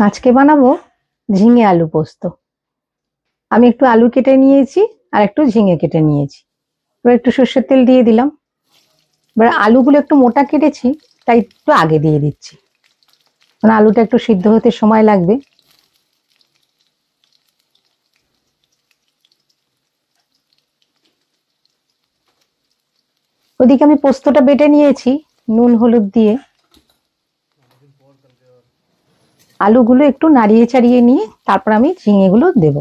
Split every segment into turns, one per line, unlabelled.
আজকে বানাবো ঝিঙে আলু পোস্ত। আমি একটু আলু কেটে নিয়েছি আর একটু ঝিঙে কেটে নিয়েছি। এবার একটু সর্ষের তেল দিয়ে দিলাম। এবার আলুগুলো একটু মোটা কেটেছি, তাই একটু আগে দিয়ে দিচ্ছি, কারণ আলুটা একটু সিদ্ধ হতে সময় লাগবে। ওদিকে আমি পোস্তটা বেটে নিয়েছি নুন হলুদ দিয়ে। আলুগুলো একটু নাড়িয়ে চাড়িয়ে নিয়ে তারপর আমি ঝিঙেগুলো দেব।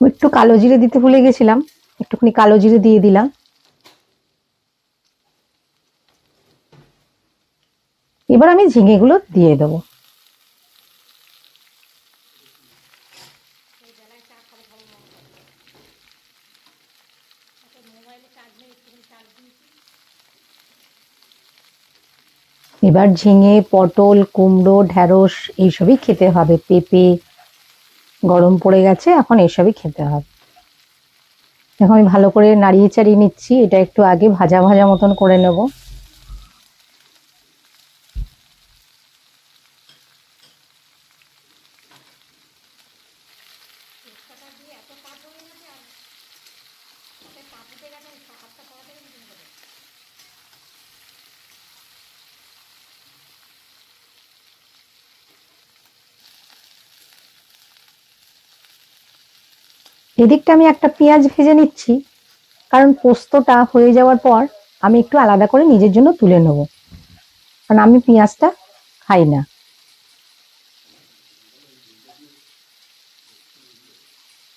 একটু কালো জিরে দিতে ভুলে গেছিলাম, একটুখানি কালো জিরে দিয়ে দিলাম। এবার আমি ঝিঙেগুলো দিয়ে দেবো। এবার ঝিঙে, পটল, কুমড়ো, ঢেঁড়স এইসবই খেতে হবে। পেঁপে গরম পড়ে গেছে, এখন এসবই খেতে হবে। এখন আমি ভালো করে নাড়িয়ে চাড়িয়ে নিচ্ছি। এটা একটু আগে ভাজা ভাজা মতন করে নেব। এদিকটা আমি একটা পেঁয়াজ ভেজে নিচ্ছি, কারণ পোস্তটা হয়ে যাওয়ার পর আমি একটু আলাদা করে নিজের জন্য তুলে নেব, কারণ আমি পেঁয়াজটা খাই না।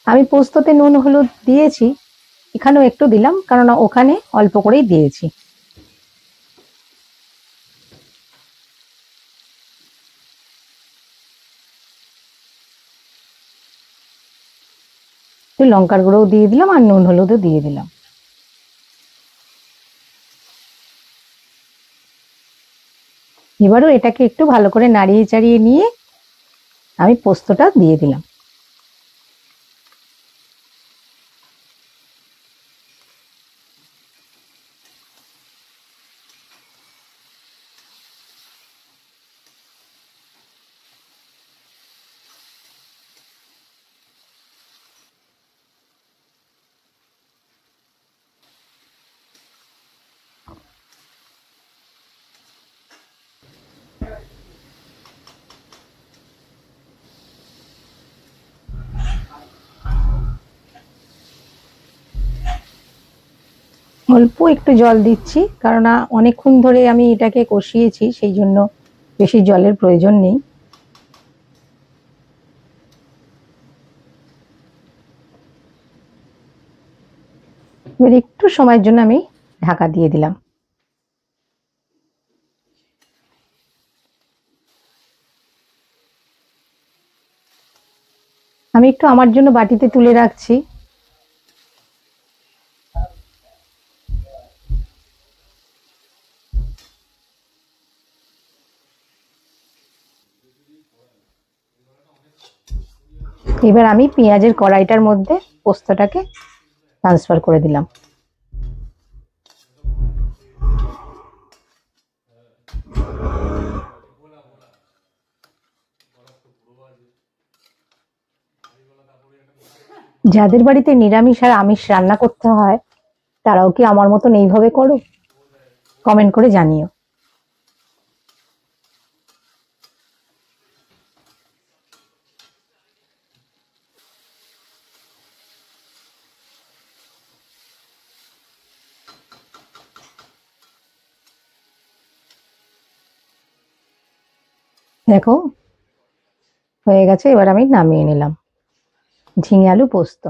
আমি পোস্ততে নুন হলুদ দিয়েছি, এখানেও একটু দিলাম, কারণ ওখানে অল্প করেই দিয়েছি। একটু লঙ্কার গুঁড়োও দিয়ে দিলাম আর নুন হলুদও দিয়ে দিলাম। এবারও এটাকে একটু ভালো করে নাড়িয়ে চাড়িয়ে নিয়ে আমি পোস্তটা দিয়ে দিলাম। অল্প একটু জল দিচ্ছি, কারণ অনেকক্ষণ ধরে আমি এটাকে কষিয়েছি, সেই জন্য বেশি জলের প্রয়োজন নেই। এবার একটু সময়ের জন্য আমি ঢাকা দিয়ে দিলাম। আমি একটু আমার জন্য বাটিতে তুলে রাখছি। এবার আমি পেঁয়াজের কড়াইটার মধ্যে পোস্তটাকে ট্রান্সফার করে দিলাম। যাদের বাড়িতে নিরামিষ আর আমিষ রান্না করতে হয়, তারাও কি আমার মতন এইভাবে করো? কমেন্ট করে জানিও। দেখো হয়ে গেছে, এবার আমি নামিয়ে নিলাম ঝিঙে আলু পোস্ত।